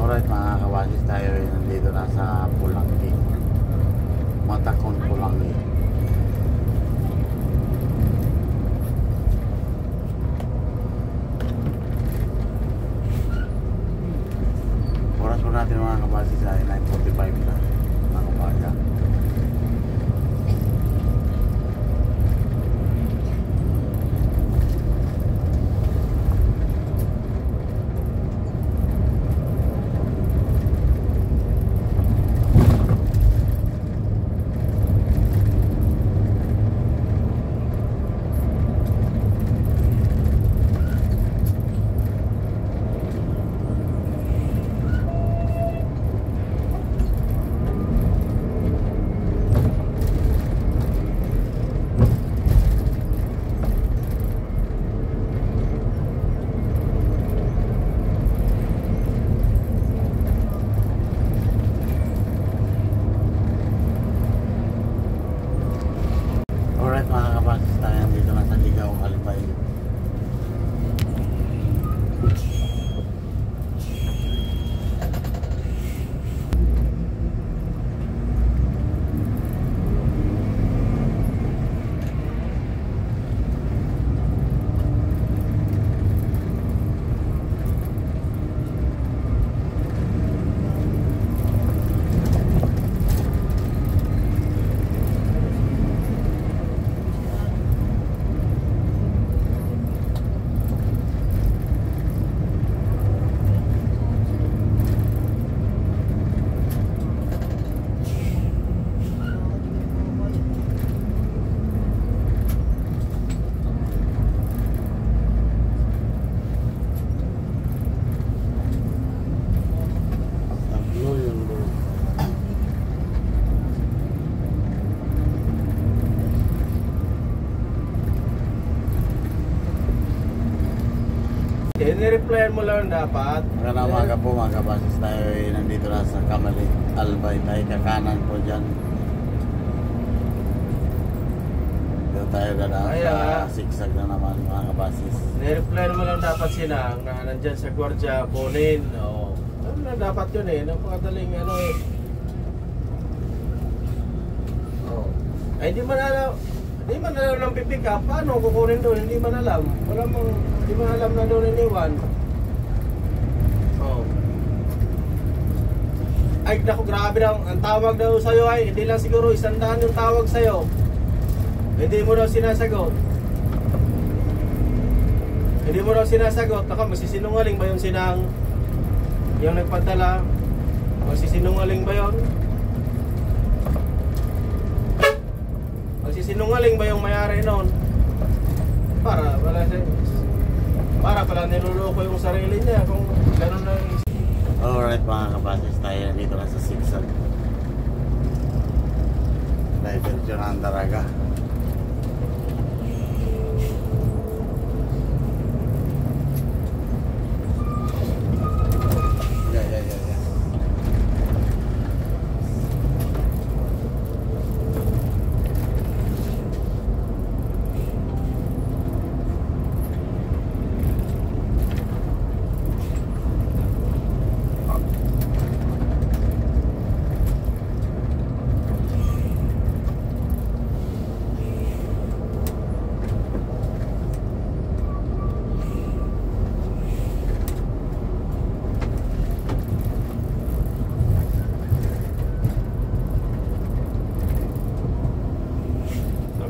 Alright mga kawasis, tayo nandito na sa Pulangi, Matakon Pulangi. Oras po natin mga kawasis ay 9:45 na ng umaga. Alright mga kabasis, tayo dito na sa Ligaw, Albay. Ni-replyan mo lang dapat. Magandang umaga po mga kabasis, tayo nandito na sa Kamalig, Albay. Tayo kakanan po dyan. Dito tayo dadaan sa sigsag na naman mga kabasis. Ni-replyan mo lang dapat sinang na nandyan sa gwardiya, kunin. O, ano na dapat yun eh. Napakadaling ano eh. Oh. Ay di man alam. Hindi man alam ng pipick up. Paano kukunin doon? Hindi man alam. Hindi man alam na doon iniwan. Oh. Ay, naku, grabe lang. Ang tawag daw sa'yo ay, hindi lang siguro 100 yung tawag sa'yo. Hindi mo daw sinasagot. Hindi mo daw sinasagot. Taka, masisinungaling ba yung sinang yung nagpadala? Masisinungaling ba yun? Sinungaling ba yung mayari noon? Para pala niluloko yung sarili niya kung gano'n na yung... Alright mga kabasis, tayo nandito na sa sigsag. Diversion ang daraga.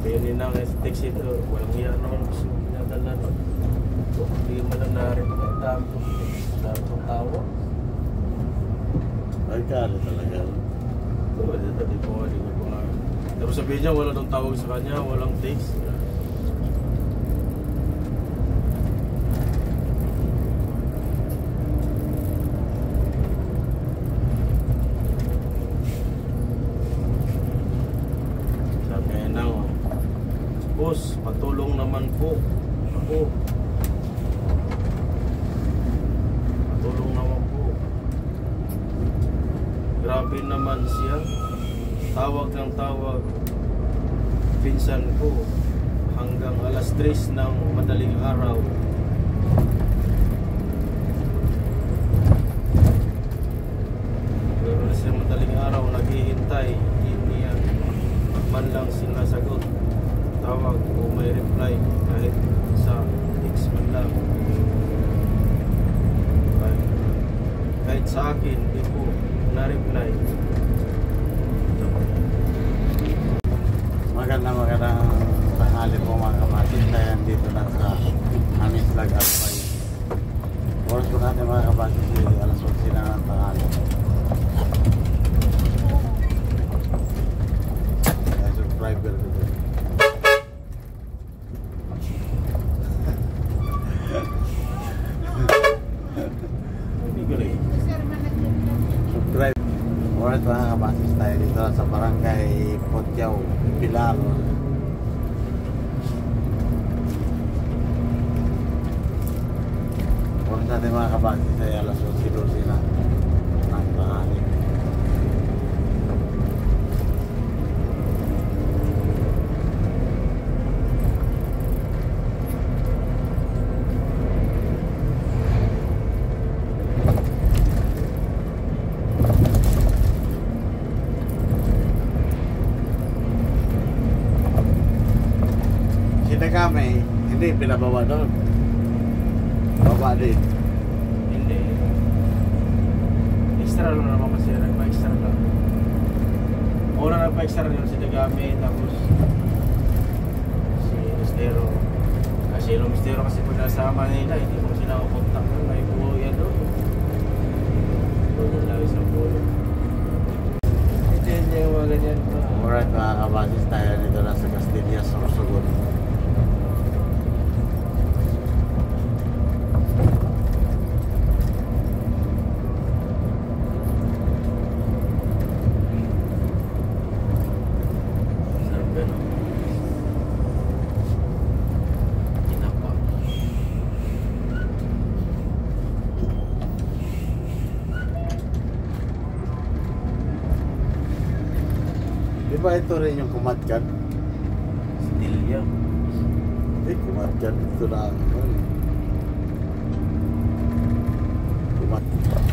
Sabihin ng text ito, walang yan naman gusto pinadala nun. Hindi man lang narin ang dami kong tawa. Ay kari talaga. Hindi po nga. Pero sabihin niya wala nang tawag sa kanya, walang text. Boss, patulong naman po ako. Patulong naman po. Grabe naman siya. Tawag ng tawag. Pinsan ko. Hanggang alas 3 ng madaling araw. sa akin, hindi ko na-reply. Magandang tanghali po mga kabasis. Tayo dito lang sa Amis Lag Alpay. Oras po natin mga kabasis, alas 11 na ng tanghali. Kaya subscriber ko dito. Subscribe. Oras mga kabasis, tayo dito lang sa barangay Potyaw, Pilar. Oras natin mga kabasis ay alas 11 na ng tanghali. Kami, hindi pinabawa doon. Baba din. Hindi. Extra lang naman kasi. Nagpa-extra lang. Una nagpa-extra yun si Dagami. Tapos si Mistero. Kasi yung Mistero kasi pag nasama nila, hindi mo sila mapunta. May buo yan doon. Doon lang isang buo. Hindi niya yung mga ganyan. Alright mga kabasis, tayo dito na sa Castillas, Sorsogon. Di ba ito rin yung kumatkan? Stilya. Kumatkan ito na ano eh. Kumatkan.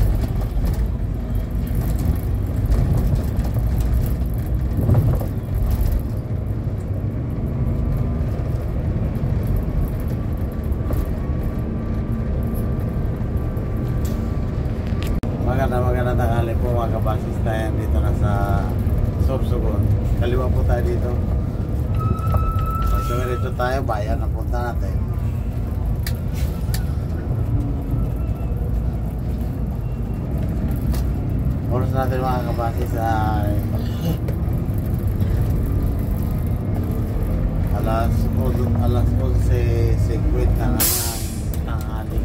Maganda tanghali po mga kabasis, tayo dito na sa Sorsogon. Kaliwa po tayo dito. Pag tumiritso tayo, bayan na punta natin. Oras natin mga kabasis ay alas 11:50 na ng tanghali.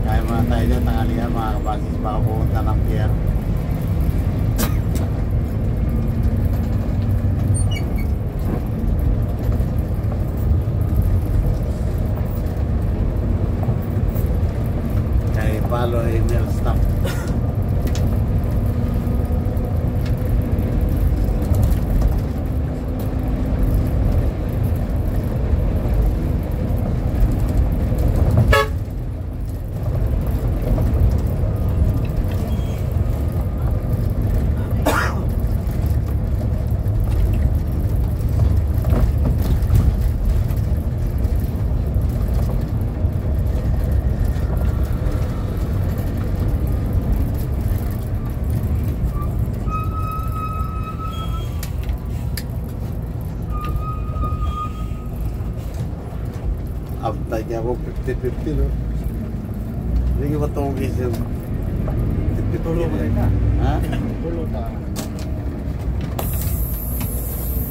Kaya mga tayo dyan, tanghalian mga kabasis, baka pupunta ng pier. Kaya palo ay nail stop. Abtay niya ako 50-50 no. Hindi ko matugis yung 50-50. Tulo mo rin ka? Ha? Tulo ka.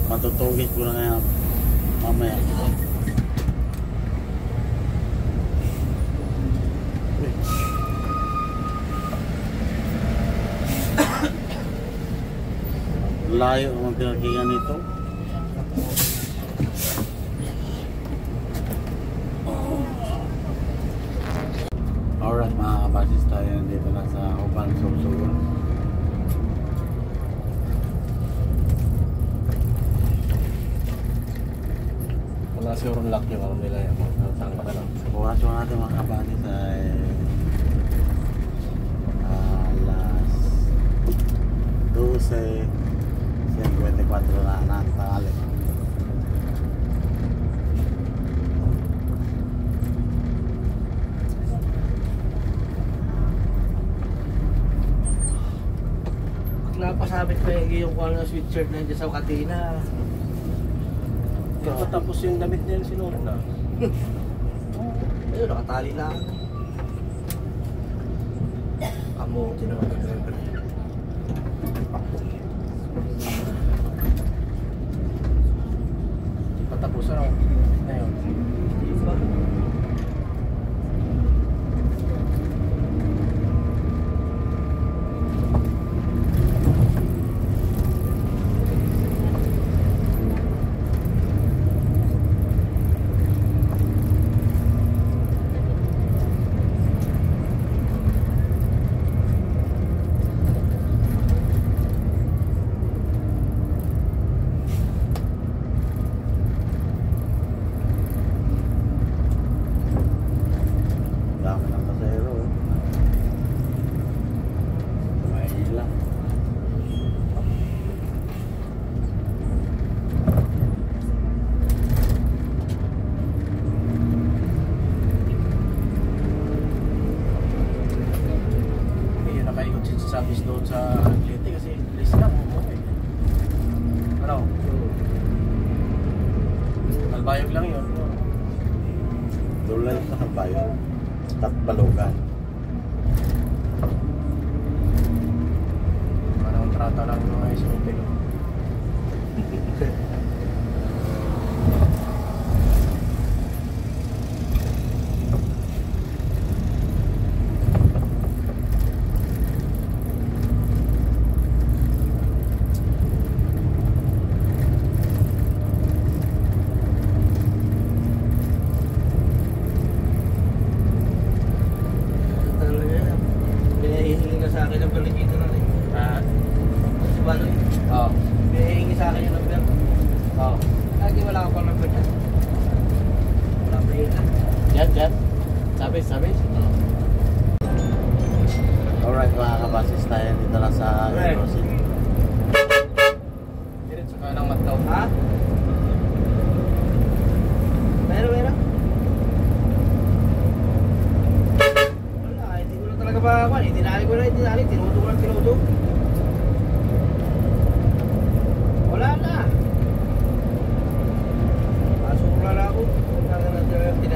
Matutugis ko na ngayon mamaya. Layo ang pinagkingan nito. Alright mga kabasis, tayo dito na sa Uban, Sorsogon. Wala siguro lock yung alam nila yan. Tangka na lang. Bukas mo natin mga kabasis ay alas 12:54 na ng tanghali. Papasabit ko yung kung ano sweatshirt na dyan sa katina. Tapos yung damit niya yung sinuot na. Ayun, nakatali lang. Kamo, tinawag ng driver. Hindi pa tapos ano. Ngayon. Di ba? Dami ng pasero. Mahila. Hindi, nakaikot siya sa service doon sa Atleti kasi list lang. Okay. Ano? Albayog lang yun. Doon lang sa Kabayo. Tatbalogan. Parang trata lang ng mga SOP. Talaga yan. Pinahihingi na sa akin ang balikito na rin. Si Baloy, Oo. pinahihingi sa akin yung number. Oo. Lagi wala ka pang number niya. Wala pa yun. Yan. Sabi. Alright mga kabasis, tayo dito lang sa Alright. Rosin. Diretso ka ng Matlaw. Ha? Meron. Wala, hindi ko na talaga pa. Tinali ko na. Tinuto ko lang. Wala na. Pasok ko lang ako.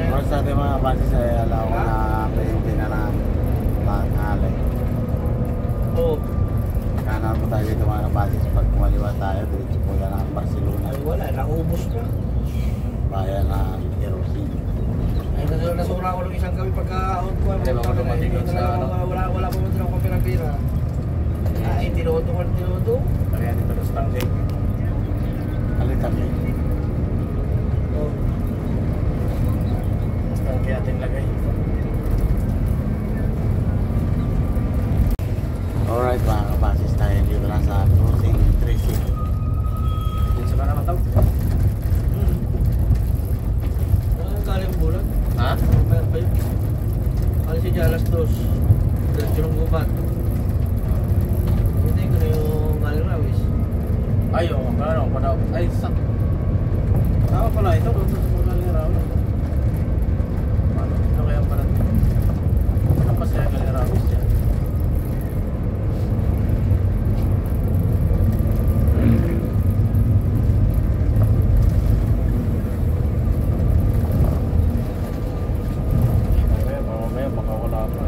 Oras natin mga kabasis ay alaw Ha? na 20 na ng tanghali. Oo. Kanan po tayo dito mga kabasis. Pag kumaliwa tayo, diretso po yan ang Barcelona. Ay wala, naubos na. Bayan ng Rosin. Ay nasura ko lang isang gabi pagka-out ko. Hindi ba ako dumating doon sa ano? Wala pa mo tinawag ko pira. Ay, tinuto. Kaya dito na sa Tangke. Alitan eh. Oo. Mas Tangke ating lagay. Alright mga kabasis, tayo dito lang sa Crossing 3C. Diretso ka ng Matlaw. Ano galing bulan? Ha? Mayroon pa yun. Alis siya alas 2. Diretso ng gubat. Hindi ko na yung galing Rawis. Ay, oo. Ay, sak. Tama pala ito. Doon sa mga Galerawi. Ano kaya pala? Ano pa siya Galerawi siya? Mamaya baka wala pa.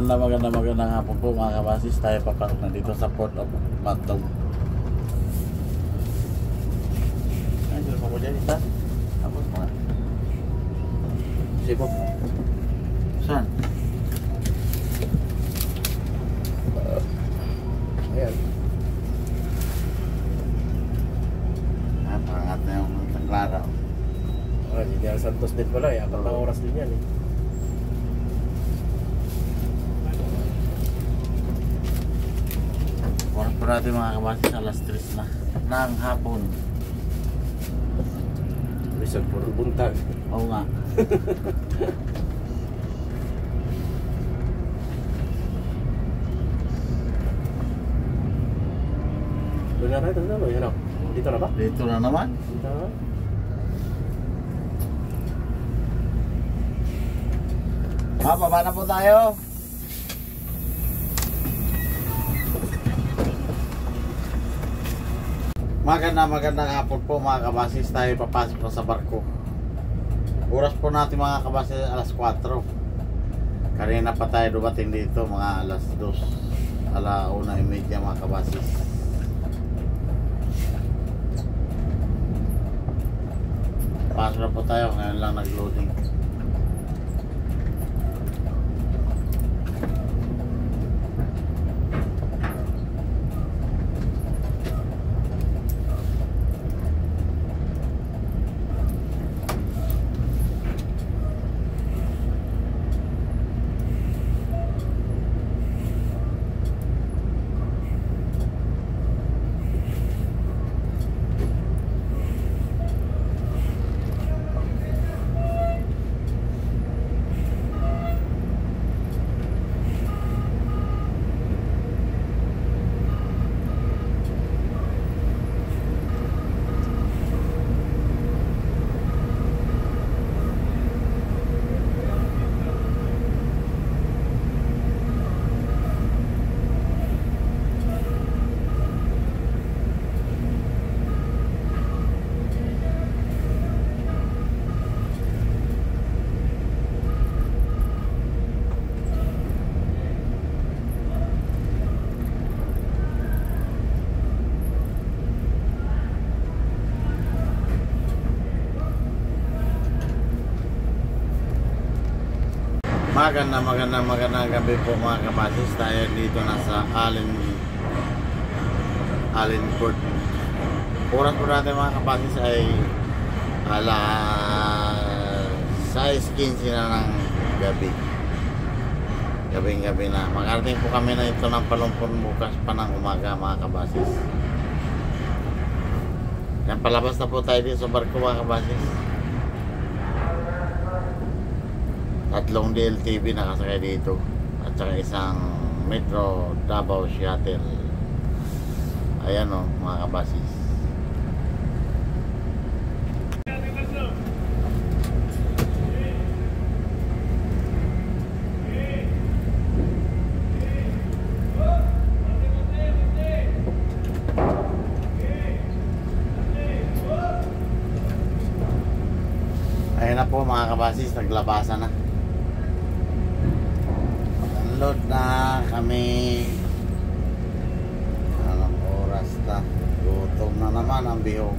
magandang hapon po mga kabasis. Tayo papasok na dito sa Port of Matog. Ay, dito po dyan isa. Tapos mga sibok. Saan? Ayan. Pangat na yung Tanglara. Hindi ang Santos din pala eh. 4 na oras din yan eh. Oras po natin mga kabasis, alas 3 na ng hapon. Rizal puro buntag. Oo nga. Doon na tayo, yan o. Dito na ba? Dito na naman. Dito na ba? Baba na po tayo. Magandang hapon po mga kabasis. Tayo papasok na sa barko. Oras po natin mga kabasis alas 4. Kanina pa tayo dumating dito mga alas 2. 1:30 mga kabasis. Pasok na po tayo. Ngayon lang nag-loading. Magandang gabi po mga kabasis. Tayo dito na sa Allen Port. Oras po natin mga kabasis ay alas 6:15 na ng gabi. Gabing-gabi na. Mag-arating po kami na ito ng Palumpon bukas pa ng umaga mga kabasis. Yan, palabas na po tayo dito sa barko mga kabasis. 3 DLTV nakasakay dito at saka isang Metro Davao Shuttle. Ayan o mga kabasis. Ayan na po mga kabasis, naglabasan na. Load na kami. Anong oras na? Gutom na naman ang bihog.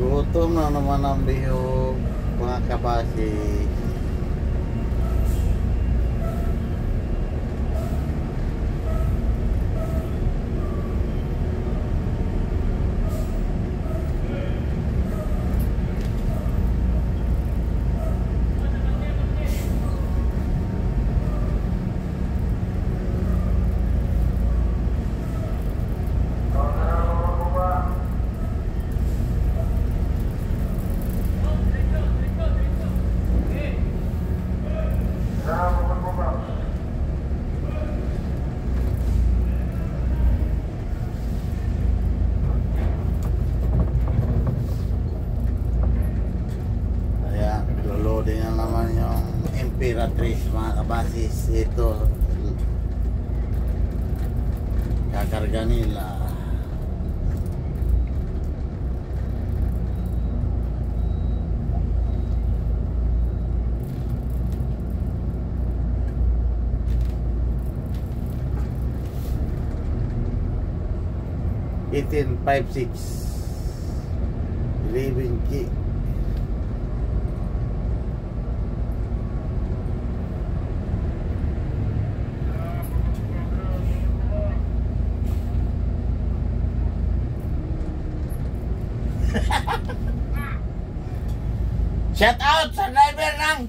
Gutom na naman ang bihog mga kabasis. Imperatrice mga kabasis. Ito kakarga nila. Eighteen 5-6 11K. Shout out sa driver ng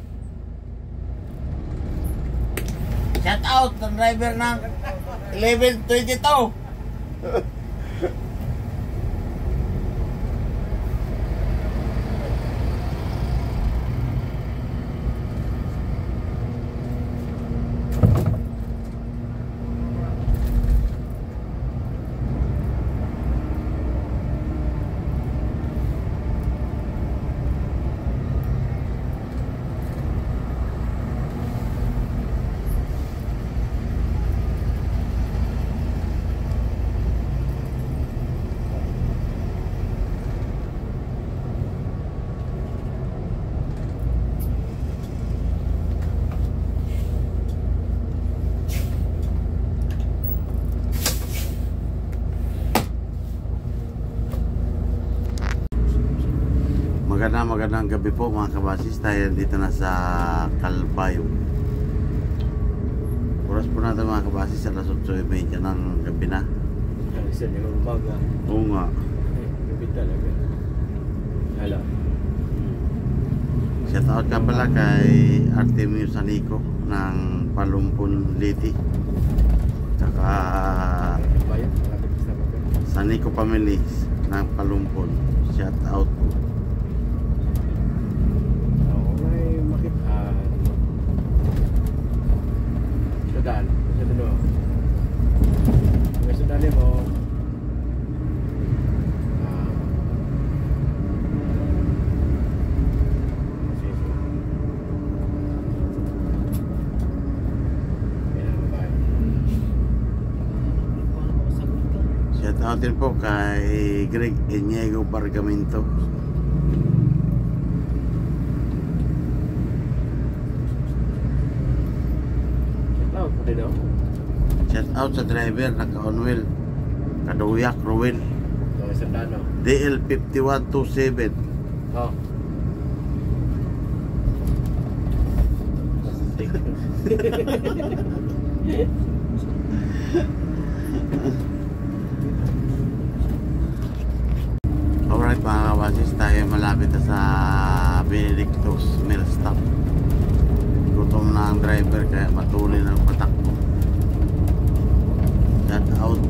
Shout out sa driver ng 1122. Magandang gabi po mga kabasis. Tayo dito na sa Calbayog. Oras po natin mga kabasis, alas 8:30 ng gabi na. Isa niyo umaga. Oo nga. Gabi talaga. Hala. Shout out ka pala kay Artemio Sanico ng Palumpon Liti. Tsaka Bayan, nakatipis na ba? Sanico family ng Palumpon. Shout out po. Sudan, ito may sudan mo. Shout out din po kay Greg Iniego Bargamento. Shout out sa driver naka-on-wheel Kaduyak Ruel DL 5127. Oh. Alright mga kabasis, tayo malapit na sa Benedictus Mill Stop. Gutom na ang driver kaya matuloy ng patakbo. Shout out.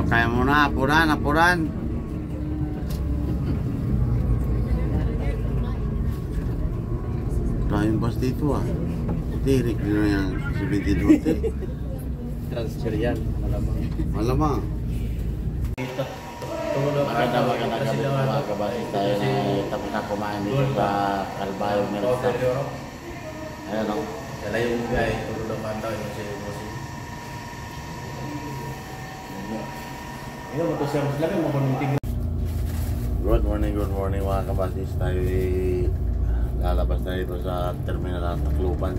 Kaya mo na, apuran. Daming bus dito ah. Tirik nyo yan, 72. Transfer yan, malamang. Malamang. Maganda gabi mga kabasis. Tayo na tapos na kumain dito sa Calbayog Mill Stop. Ayan o. Kala yung guy, tulog ang daw yung sa'yo mo siya. Good morning mga kabasis. Tayo lalabas na dito sa terminal ng Tacloban.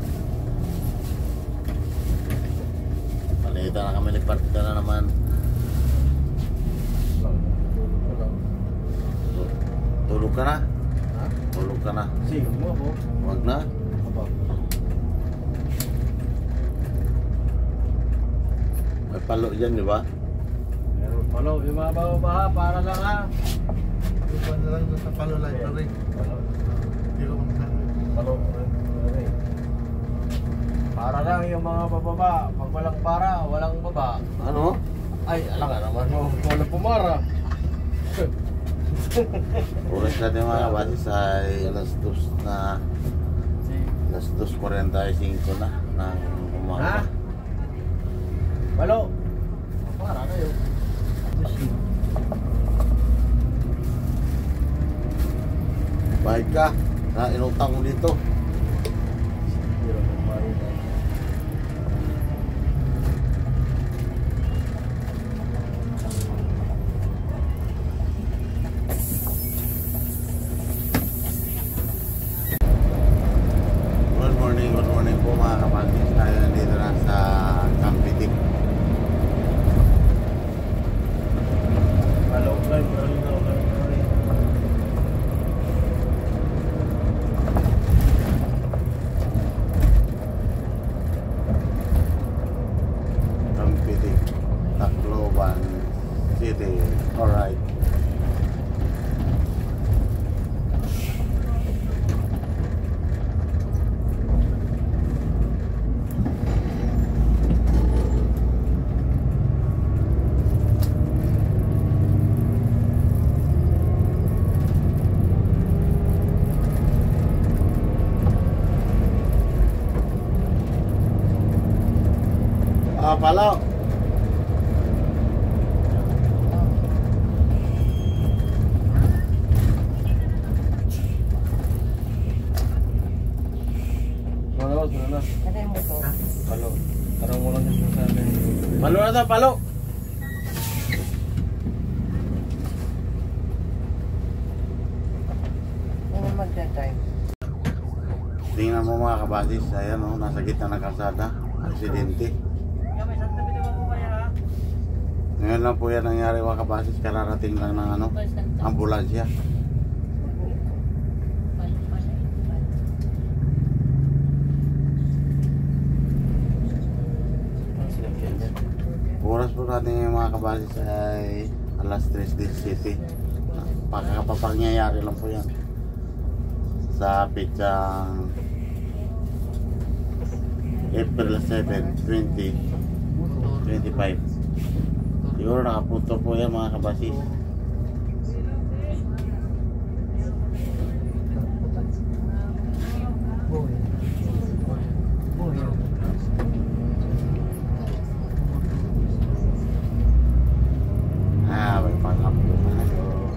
Palita na kami, nagpartita na naman. Tulog ka na? Ha? Tulog ka na? Sige mo ako. Huwag na? Apa? May palo dyan, di ba? Meron palo, yung mga baha para lang ha. Ipan na lang doon sa palo light na rin. Palo. Hindi ko masasabi. Palo. Parang yung mga bababa, pag walang para, walang baba. Ano? Ay, alam ka naman mo, walang pumara. Oras natin mga kabasis ay alas 2 na, alas 2:45 na ng Ha? umaga. Balo. Para kayo. Bayad ka na inutang mo dito. Good morning po mga kapatid. Tayo nandito na sa Campitic. Balo ko kayo, bro. Campitic, Tacloban City. Alright. Palo. Ano na? Kaya mo to. Balo. Parang walang sinasabi. Palo na to, palo. Ano magda-drive? Tingnan mo mga kabasis. Ayan o, nasa gitna ng kalsada. Aksidente. Ngayon lang po yan nangyari mga kabasis. Kararating lang ng ano, ambulansya. Sinakyan niya. Oras po natin ngayon mga kabasis ay alas 3:17. Pagkakapangyayari lang po yan. Sa pitsang April 7, 2025. Siguro nakapunto po yan mga kabasis. May pangkapo tayo.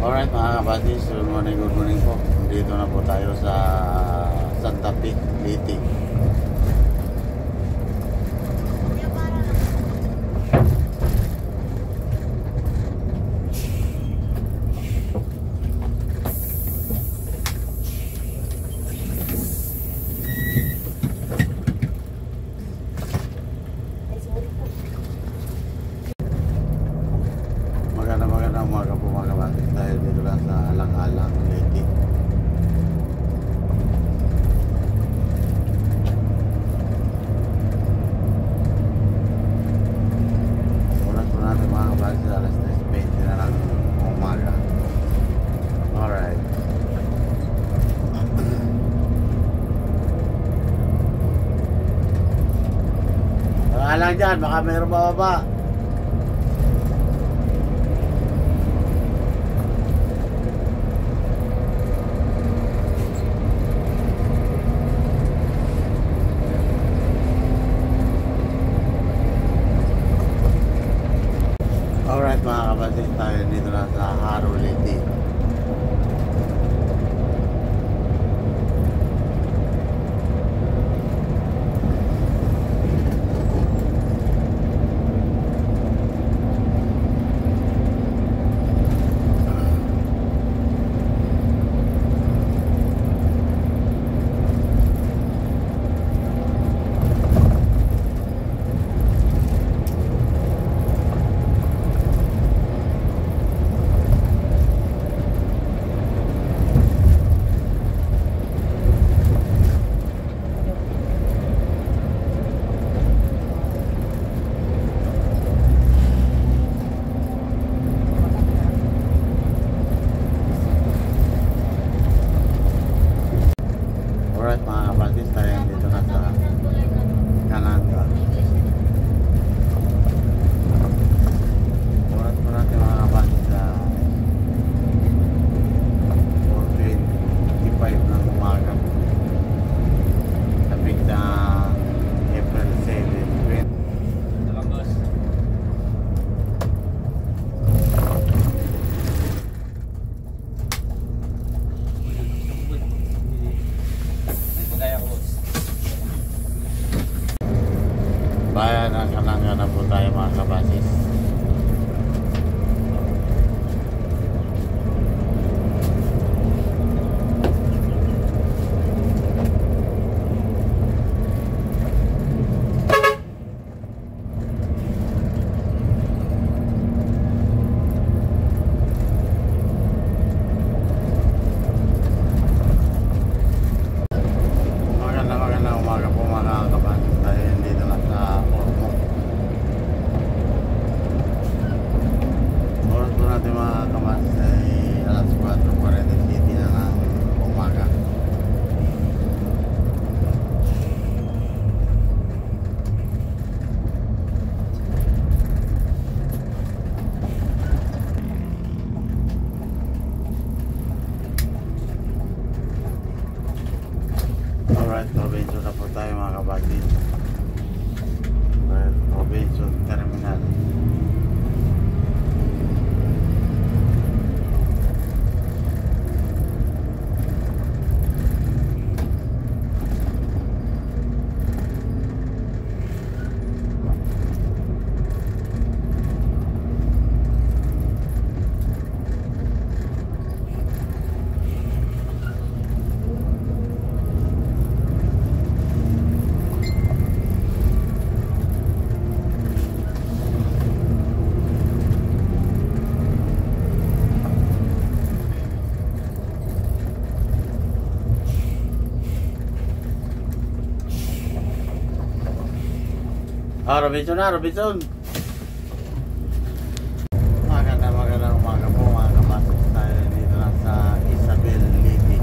Alright mga kabasis, good morning po. Dito na po tayo sa Santa Fe, Leyte. Magandang umaga po mga kabatis. Tayo dito lang sa Alang-Alang, Leyte. Oras po natin mga kabatis, alas 3:20 na lang umaga. Alright. Alang dyan, baka mayroon bababa. Alright mga kapatid, tayo dito na sa Haro, Leyte. bayan ng Kananga na po tayo mga kabasis. Magandang umaga po mga kabasis. Tayo dito lang sa Ormoc. Oras po natin mga kabasis ay alas 4:47 na ng umaga. Alright, Robinson na po tayo mga kabasis. Alright, Robinson Terminal. Robinson na, Robinson. Magandang umaga po mga kabasis. Tayo dito na sa Isabel Liti.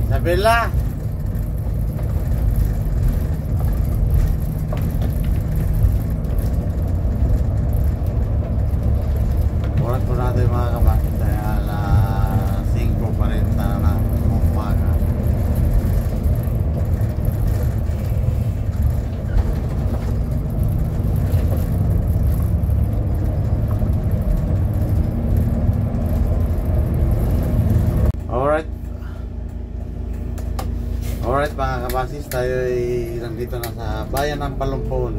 Isabela. Oras po natin mga kabasis ay alas 5:40 na ng umaga. Alright mga kabasis, tayo ay nandito na sa bayan ng Palumpon.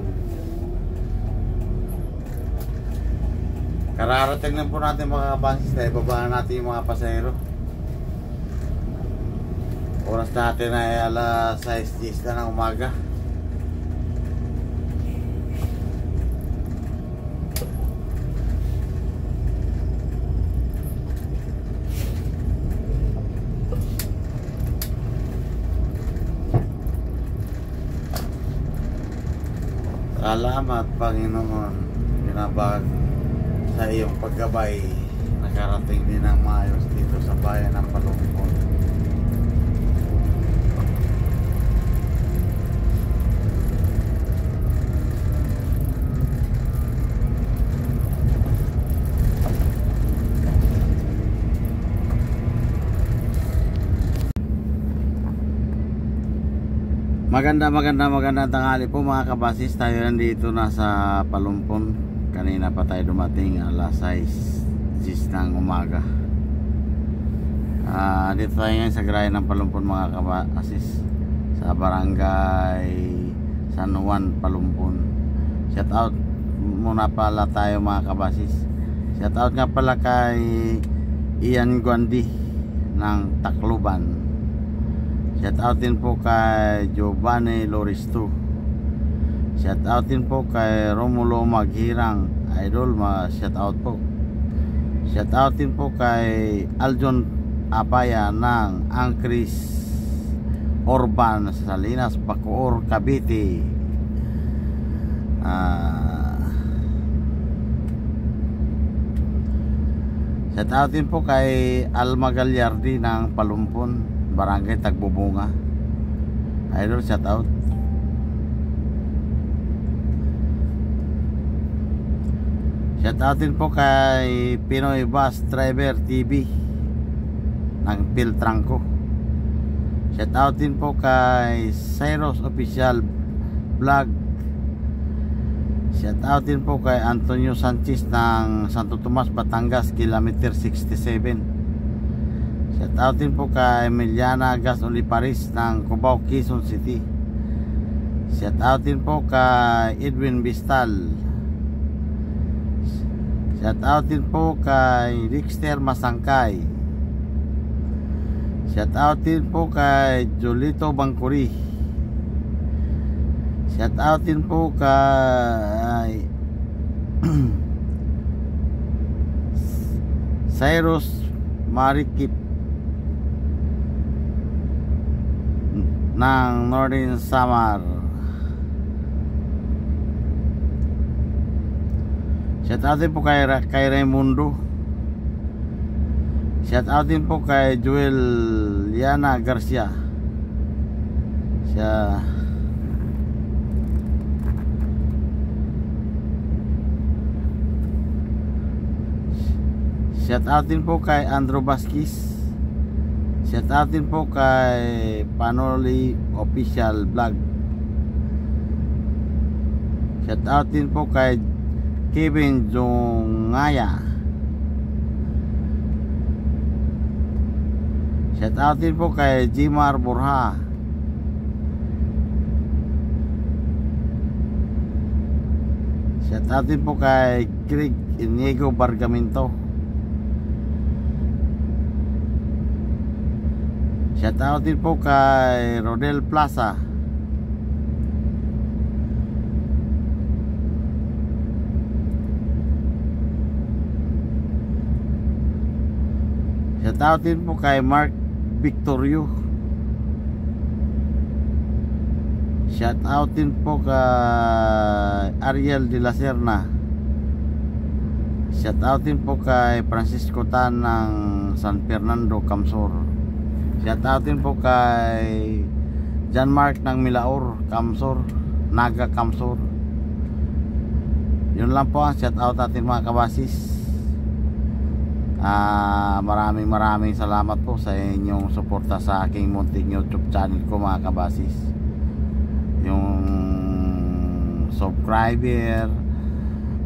Kararating lang po natin mga kabasis, dahil babaan natin yung mga pasahero. Oras natin ay alas 6:10 na ng umaga. Salamat Panginoon, binabag sa iyong paggabay, nakarating din ng maayos dito sa bayan ng Palumpon. Magandang tanghali po mga kabasis. Tayo nandito na sa Palumpon. Kanina pa tayo dumating, alas 6:10 ng umaga. Dito tayo ngayon sa garahe ng Palumpon mga kabasis, sa barangay San Juan, Palumpon. Shout out muna pala tayo mga kabasis. Shout out nga pala kay Ian Guandi ng Tacloban. Shout out din po kay Giovanni Loristo. Shout out din po kay Romulo Maghirang, idol, shout out po. Shout out din po kay Aljon Apaya ng Angkris Orban, Salinas, Bacoor, Cavite. Shout out din po kay Alma Gagliardi ng Palumpon, Barangay Tagbubunga. Idol, shout out. Shout out din po kay Pinoy Bus Driver TV ng Piltrangco. Shout out din po kay Cyrus Official Vlog. Shout out din po kay Antonio Sanchez ng Santo Tomas, Batangas, kilometer 67. Shout out din po kay Emiliana Gas Oliparis ng Cubao, Quezon City. Shout out din po kay Edwin Bistal. Shout out din po kay Dexter Masangkay. Shout out din po kay Jolito Bangkuri. Shout out din po kay Cyrus Marikip ng Northern Samar. Shout out din po kay Raimundo. Shout out din po kay Joel Liana Garcia. Shout out din po kay Andrew Vasquez. Shout out din po kay Panoli Official Vlog. Shout out din po kay Kevin Jongaya. Shout out din po kay Jimar Borja. Shout out din po kay Greg Inigo Bargamento. Shout out din po kay Rodel Plaza. Shout out din po kay Mark Victorio. Shout out din po kay Ariel de la Serna. Shout out din po kay Francisco Tan ng San Fernando, Camsor. Shout out din po kay John Mark ng Milaor, Camsor, Naga, Camsor. Yun lang po ang shout out natin mga kabasis. Maraming salamat po sa inyong suporta sa aking munting YouTube channel ko mga kabasis. Yung subscriber,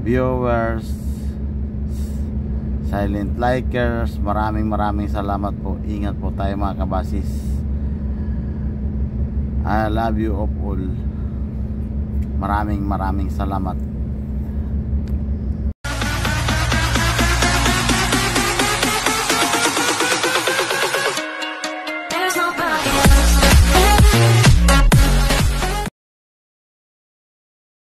viewers, silent likers, maraming salamat po. Ingat po tayo mga kabasis. I love you of all. Maraming salamat.